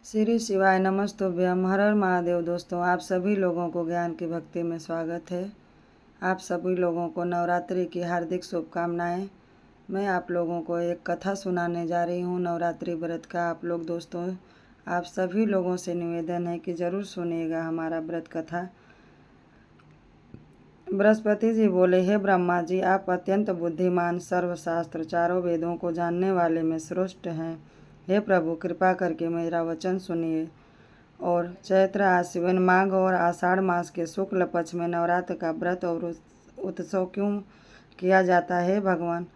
श्री शिवाय नमस्तुभ्यम। हर हर महादेव। दोस्तों, आप सभी लोगों को ज्ञान की भक्ति में स्वागत है। आप सभी लोगों को नवरात्रि की हार्दिक शुभकामनाएं। मैं आप लोगों को एक कथा सुनाने जा रही हूं नवरात्रि व्रत का। आप लोग दोस्तों, आप सभी लोगों से निवेदन है कि ज़रूर सुनिएगा हमारा व्रत कथा। बृहस्पति जी बोले, हे ब्रह्मा जी, आप अत्यंत बुद्धिमान, सर्वशास्त्र, चारों वेदों को जानने वाले में श्रेष्ठ हैं। हे प्रभु, कृपा करके मेरा वचन सुनिए और चैत्र, आश्विन, माघ और आषाढ़ मास के शुक्ल पक्ष में नवरात्र का व्रत और उत्सव क्यों किया जाता है भगवान?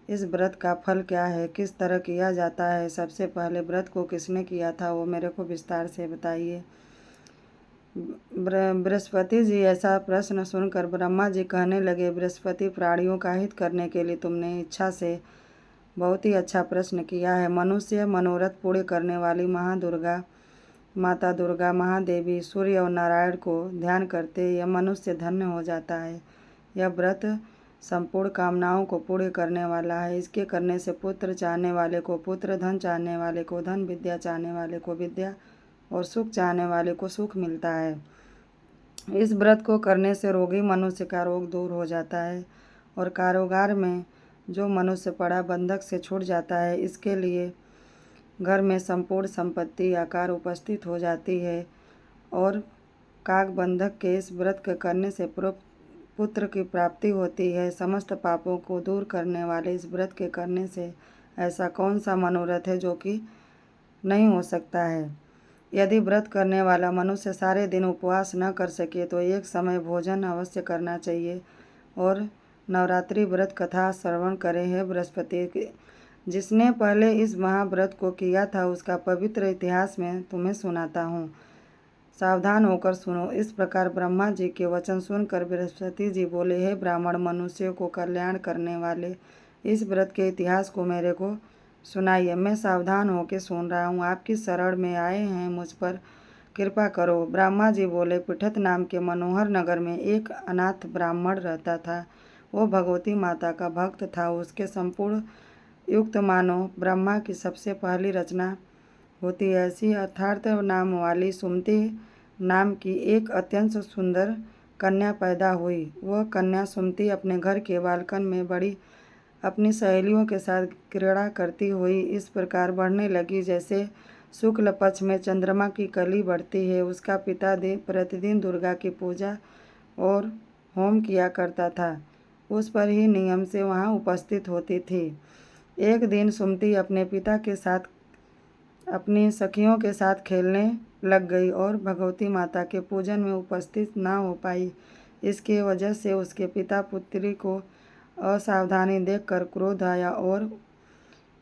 इस व्रत का फल क्या है? किस तरह किया जाता है? सबसे पहले व्रत को किसने किया था वो मेरे को विस्तार से बताइए। बृहस्पति जी ऐसा प्रश्न सुनकर ब्रह्मा जी कहने लगे, बृहस्पति, प्राणियों का हित करने के लिए तुमने इच्छा से बहुत ही अच्छा प्रश्न किया है। मनुष्य मनोरथ पूर्ण करने वाली महादुर्गा, माता दुर्गा, महादेवी, सूर्य और नारायण को ध्यान करते यह मनुष्य धन्य हो जाता है। यह व्रत संपूर्ण कामनाओं को पूर्ण करने वाला है। इसके करने से पुत्र चाहने वाले को पुत्र, धन चाहने वाले को धन, विद्या चाहने वाले को विद्या और सुख चाहने वाले को सुख मिलता है। इस व्रत को करने से रोगी मनुष्य का रोग दूर हो जाता है और कारोबार में जो मनुष्य पड़ा बंधक से छूट जाता है। इसके लिए घर में संपूर्ण संपत्ति आकार उपस्थित हो जाती है और काग बंधक के इस व्रत के करने से पुत्र की प्राप्ति होती है। समस्त पापों को दूर करने वाले इस व्रत के करने से ऐसा कौन सा मनोरथ है जो कि नहीं हो सकता है। यदि व्रत करने वाला मनुष्य सारे दिन उपवास न कर सके तो एक समय भोजन अवश्य करना चाहिए और नवरात्रि व्रत कथा श्रवण करे। है बृहस्पति, जिसने पहले इस महाव्रत को किया था उसका पवित्र इतिहास में तुम्हें सुनाता हूँ। सावधान होकर सुनो। इस प्रकार ब्रह्मा जी के वचन सुनकर बृहस्पति जी बोले, हे ब्राह्मण, मनुष्यों को कल्याण करने वाले इस व्रत के इतिहास को मेरे को सुनाइए। मैं सावधान होकर सुन रहा हूँ। आपकी शरण में आए हैं, मुझ पर कृपा करो। ब्रह्मा जी बोले, पिठत नाम के मनोहर नगर में एक अनाथ ब्राह्मण रहता था। वो भगवती माता का भक्त था। उसके संपूर्ण युक्त मानो ब्रह्मा की सबसे पहली रचना होती है। ऐसी अर्थार्थ नाम वाली सुमति नाम की एक अत्यंत सुंदर कन्या पैदा हुई। वह कन्या सुमति अपने घर के बालकन में बड़ी अपनी सहेलियों के साथ क्रीड़ा करती हुई इस प्रकार बढ़ने लगी जैसे शुक्ल पक्ष में चंद्रमा की कली बढ़ती है। उसका पिता प्रतिदिन दुर्गा की पूजा और होम किया करता था। उस पर ही नियम से वहाँ उपस्थित होती थी। एक दिन सुमति अपने पिता के साथ अपनी सखियों के साथ खेलने लग गई और भगवती माता के पूजन में उपस्थित ना हो पाई। इसके वजह से उसके पिता पुत्री को असावधानी देखकर क्रोध आया और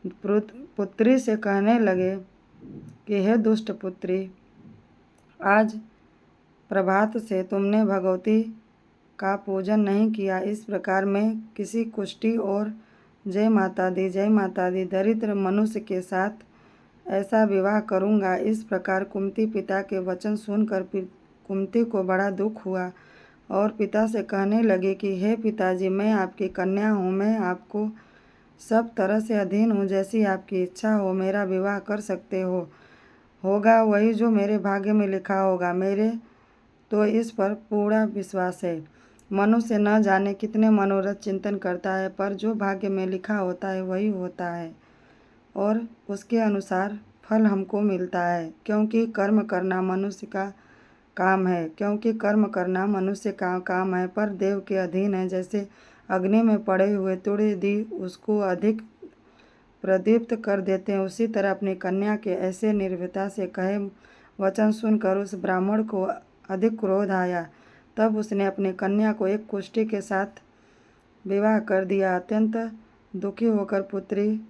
पुत्री से कहने लगे कि हे दुष्ट पुत्री, आज प्रभात से तुमने भगवती का पूजन नहीं किया। इस प्रकार मैं किसी कुष्ठी और जय माता दी दरिद्र मनुष्य के साथ ऐसा विवाह करूँगा। इस प्रकार कुंती पिता के वचन सुनकर कुंती को बड़ा दुख हुआ और पिता से कहने लगे कि हे पिताजी, मैं आपकी कन्या हूँ, मैं आपको सब तरह से अधीन हूँ। जैसी आपकी इच्छा हो मेरा विवाह कर सकते हो। होगा वही जो मेरे भाग्य में लिखा होगा। मेरे तो इस पर पूरा विश्वास है। मनुष्य न जाने कितने मनोरथ चिंतन करता है, पर जो भाग्य में लिखा होता है वही होता है और उसके अनुसार फल हमको मिलता है। क्योंकि कर्म करना मनुष्य का काम है काम है, पर देव के अधीन है। जैसे अग्नि में पड़े हुए तुड़े दी उसको अधिक प्रदीप्त कर देते हैं, उसी तरह अपनी कन्या के ऐसे निर्भयता से कहे वचन सुनकर उस ब्राह्मण को अधिक क्रोध आया। तब उसने अपनी कन्या को एक कुष्ठी के साथ विवाह कर दिया। अत्यंत दुखी होकर पुत्री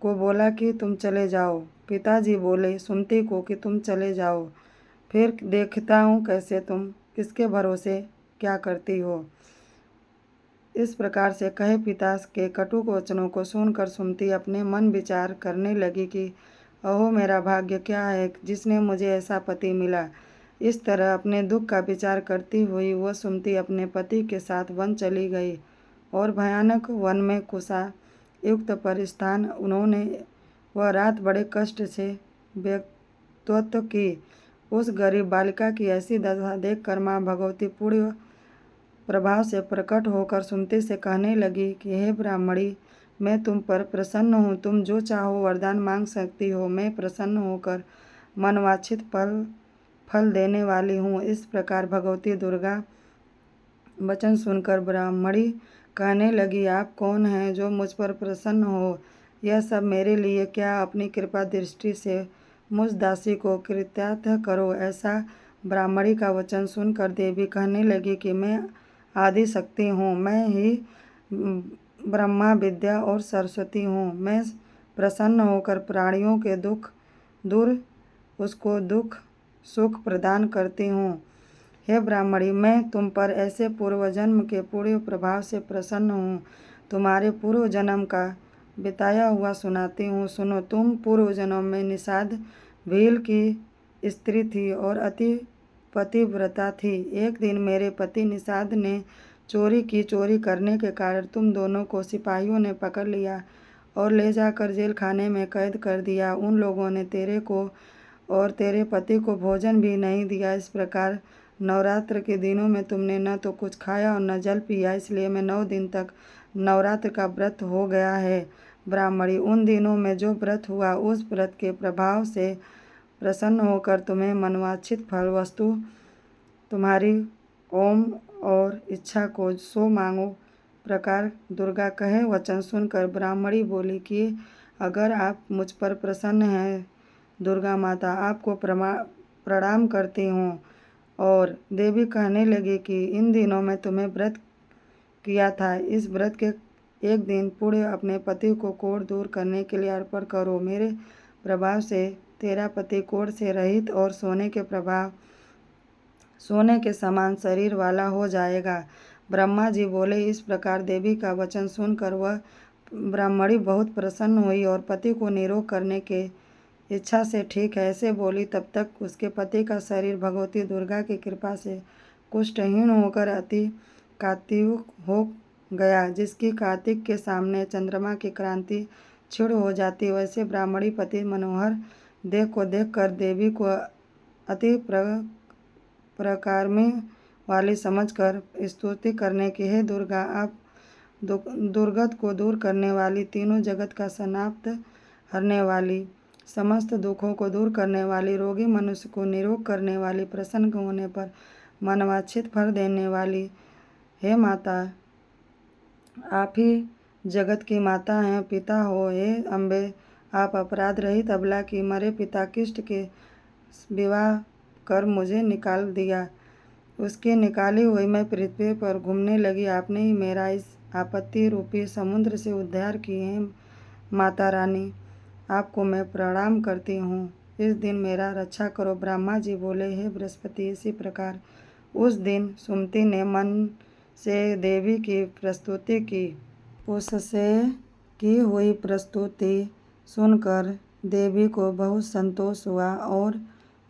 को बोला कि तुम चले जाओ। पिताजी बोले सुमति को कि तुम चले जाओ, फिर देखता हूँ कैसे तुम किसके भरोसे क्या करती हो। इस प्रकार से कहे पिता के कटु वचनों को सुनकर सुमति अपने मन विचार करने लगी कि अहो, मेरा भाग्य क्या है जिसने मुझे ऐसा पति मिला। इस तरह अपने दुख का विचार करती हुई वह सुमति अपने पति के साथ वन चली गई और भयानक वन में कुशा युक्त पर स्थान उन्होंने वह रात बड़े कष्ट से तत्व की। उस गरीब बालिका की ऐसी दशा देखकर माँ भगवती पूर्ण प्रभाव से प्रकट होकर सुमति से कहने लगी कि हे ब्राह्मणी, मैं तुम पर प्रसन्न हूँ। तुम जो चाहो वरदान मांग सकती हो। मैं प्रसन्न होकर मनवांछित फल देने वाली हूँ। इस प्रकार भगवती दुर्गा वचन सुनकर ब्राह्मणी कहने लगी, आप कौन हैं जो मुझ पर प्रसन्न हो? यह सब मेरे लिए क्या? अपनी कृपा दृष्टि से मुझ दासी को कृतार्थ करो। ऐसा ब्राह्मणी का वचन सुनकर देवी कहने लगी कि मैं आदि शक्ति हूँ। मैं ही ब्रह्मा विद्या और सरस्वती हूँ। मैं प्रसन्न होकर प्राणियों के दुख दूर उसको दुख सुख प्रदान करती हूँ। हे ब्राह्मणी, मैं तुम पर ऐसे पूर्व जन्म के पूर्ण प्रभाव से प्रसन्न हूँ। तुम्हारे पूर्व जन्म का बिताया हुआ सुनाती हूँ, सुनो। तुम पूर्व जन्म में निषाद भील की स्त्री थी और अति पतिव्रता थी। एक दिन मेरे पति निषाद ने चोरी की। चोरी करने के कारण तुम दोनों को सिपाहियों ने पकड़ लिया और ले जाकर जेल खाने में कैद कर दिया। उन लोगों ने तेरे को और तेरे पति को भोजन भी नहीं दिया। इस प्रकार नवरात्र के दिनों में तुमने न तो कुछ खाया और न जल पिया, इसलिए मैं 9 दिन तक नवरात्र का व्रत हो गया है। ब्राह्मणी, उन दिनों में जो व्रत हुआ उस व्रत के प्रभाव से प्रसन्न होकर तुम्हें मनवांछित फल वस्तु तुम्हारी ओम और इच्छा को सो मांगो। प्रकार दुर्गा कहे वचन सुनकर ब्राह्मणी बोली कि अगर आप मुझ पर प्रसन्न हैं दुर्गा माता, आपको प्रणाम करती हूँ। और देवी कहने लगी कि इन दिनों में तुम्हें व्रत किया था। इस व्रत के एक दिन पुण्य अपने पति को कोढ़ दूर करने के लिए अर्पण करो। मेरे प्रभाव से तेरा पति कोढ़ से रहित और सोने के समान शरीर वाला हो जाएगा। ब्रह्मा जी बोले। इस प्रकार देवी का वचन सुनकर वह ब्राह्मणी बहुत प्रसन्न हुई और पति को निरोग करने के इच्छा से ठीक है ऐसे बोली। तब तक उसके पति का शरीर भगवती दुर्गा की कृपा से कुष्ठहीन होकर अति कात्युक हो गया। जिसकी कार्तिक के सामने चंद्रमा की क्रांति क्षीण हो जाती, वैसे ब्राह्मणी पति मनोहर देह को देखकर देवी को अति प्रकारमी वाली समझकर स्तुति करने की, हे दुर्गा, आप दुर्गत को दूर करने वाली, तीनों जगत का समाप्त हरने वाली, समस्त दुखों को दूर करने वाली, रोगी मनुष्य को निरोग करने वाली, प्रसन्न होने पर मनवांछित फल देने वाली, हे माता, आप ही जगत की माता हैं, पिता हो। हे अम्बे, आप अपराध रहित अबला की मरे पिता किष्ट के विवाह कर मुझे निकाल दिया। उसकी निकाली हुई मैं पृथ्वी पर घूमने लगी। आपने ही मेरा इस आपत्ति रूपी समुद्र से उद्धार किए हैं। माता रानी, आपको मैं प्रणाम करती हूँ। इस दिन मेरा रक्षा करो। ब्रह्मा जी बोले, हे बृहस्पति, इसी प्रकार उस दिन सुमति ने मन से देवी की प्रस्तुति की। उससे की हुई प्रस्तुति सुनकर देवी को बहुत संतोष हुआ और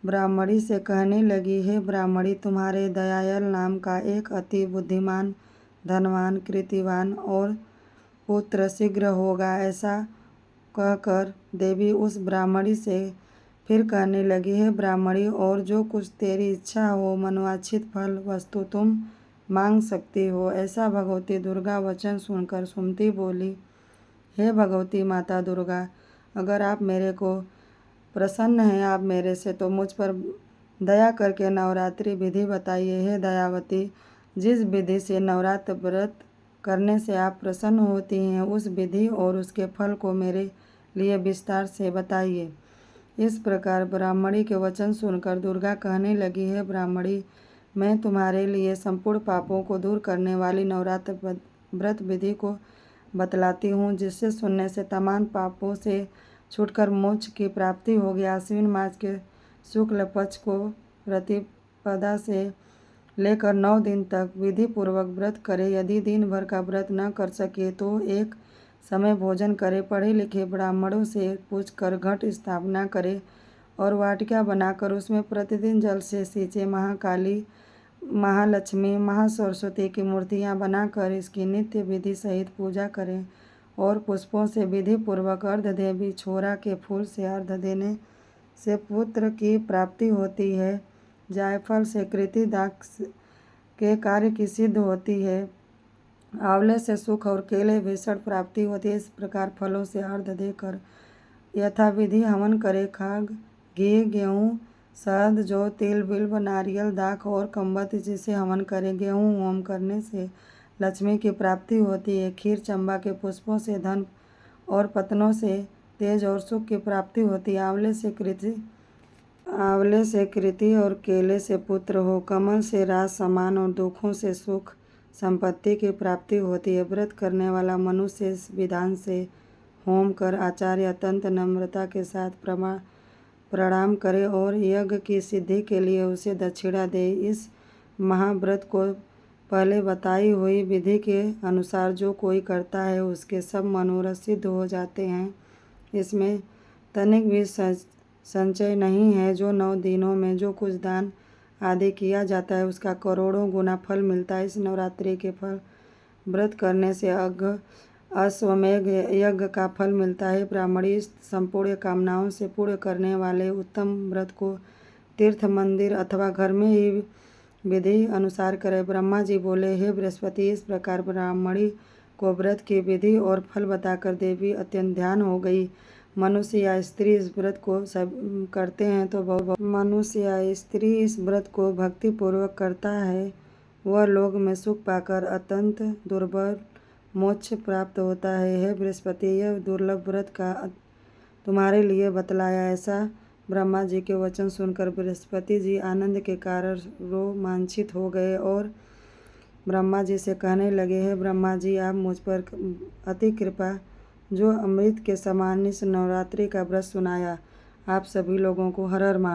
ब्राह्मणी से कहने लगी, हे ब्राह्मणी, तुम्हारे दयायल नाम का एक अति बुद्धिमान, धनवान, कीर्तिवान और पुत्र शीघ्र होगा। ऐसा कहकर देवी उस ब्राह्मणी से फिर कहने लगी, हे ब्राह्मणी, और जो कुछ तेरी इच्छा हो मनवांछित फल वस्तु तुम मांग सकती हो। ऐसा भगवती दुर्गा वचन सुनकर सुमति बोली, हे भगवती माता दुर्गा, अगर आप मेरे को प्रसन्न हैं आप मेरे से, तो मुझ पर दया करके नवरात्रि विधि बताइए। हे दयावती, जिस विधि से नवरात्र व्रत करने से आप प्रसन्न होती हैं, उस विधि और उसके फल को मेरे लिए विस्तार से बताइए। इस प्रकार ब्राह्मणी के वचन सुनकर दुर्गा कहने लगी, हे ब्राह्मणी, मैं तुम्हारे लिए संपूर्ण पापों को दूर करने वाली नवरात्र व्रत विधि को बतलाती हूँ, जिससे सुनने से तमाम पापों से छूटकर मोक्ष की प्राप्ति होगी। आश्विन मास के शुक्ल पक्ष को प्रतिपदा से लेकर 9 दिन तक विधि पूर्वक व्रत करे। यदि दिन भर का व्रत न कर सके तो एक समय भोजन करे। पढ़े लिखे ब्राह्मणों से पूछकर घट स्थापना करे और वाटिका बनाकर उसमें प्रतिदिन जल से सींचे। महाकाली, महालक्ष्मी, महासरस्वती की मूर्तियां बनाकर इसकी नित्य विधि सहित पूजा करें और पुष्पों से विधि पूर्वक अर्घ दें। बिछोरा के फूल से अर्घ देने से पुत्र की प्राप्ति होती है। जायफल से कृति दाख के कार्य की सिद्ध होती है। आंवले से सुख और केले भीषण प्राप्ति होती है। इस प्रकार फलों से अर्घ देकर यथाविधि हवन करे। खाग, घी, गेहूँ, शहद, जौ, तिल, बिल्व, नारियल, दाख और कम्बत जिसे हवन करें। गेहूँ होम करने से लक्ष्मी की प्राप्ति होती है। खीर चंबा के पुष्पों से धन और पत्तों से तेज और सुख की प्राप्ति होती है। आंवले से कृति और केले से पुत्र हो। कमल से राज सम्मान और दुखों से सुख संपत्ति की प्राप्ति होती है। व्रत करने वाला मनुष्य इस विधान से होम कर आचार्य अत्यंत नम्रता के साथ प्रणाम करे और यज्ञ की सिद्धि के लिए उसे दक्षिणा दे। इस महाव्रत को पहले बताई हुई विधि के अनुसार जो कोई करता है उसके सब मनोरथ सिद्ध हो जाते हैं। इसमें तनिक भी संचय नहीं है। जो 9 दिनों में जो कुछ दान आदि किया जाता है उसका करोड़ों गुना फल मिलता है। इस नवरात्रि के फल व्रत करने से अश्वमेध यज्ञ का फल मिलता है। ब्राह्मणी संपूर्ण कामनाओं से पूर्ण करने वाले उत्तम व्रत को तीर्थ, मंदिर अथवा घर में ही विधि अनुसार करे। ब्रह्मा जी बोले, हे बृहस्पति, इस प्रकार ब्राह्मणी को व्रत की विधि और फल बताकर देवी अत्यंत ध्यान हो गई। मनुष्य या स्त्री इस व्रत को सब करते हैं तो मनुष्य या स्त्री इस व्रत को भक्ति पूर्वक करता है वह लोक में सुख पाकर अत्यंत दुर्लभ मोक्ष प्राप्त होता है। हे बृहस्पति, यह दुर्लभ व्रत का तुम्हारे लिए बतलाया। ऐसा ब्रह्मा जी के वचन सुनकर बृहस्पति जी आनंद के कारण रोमांचित हो गए और ब्रह्मा जी से कहने लगे, हे ब्रह्मा जी, आप मुझ पर अति कृपा जो अमृत के समान इस नवरात्रि का व्रत सुनाया। आप सभी लोगों को हर हर महादेव।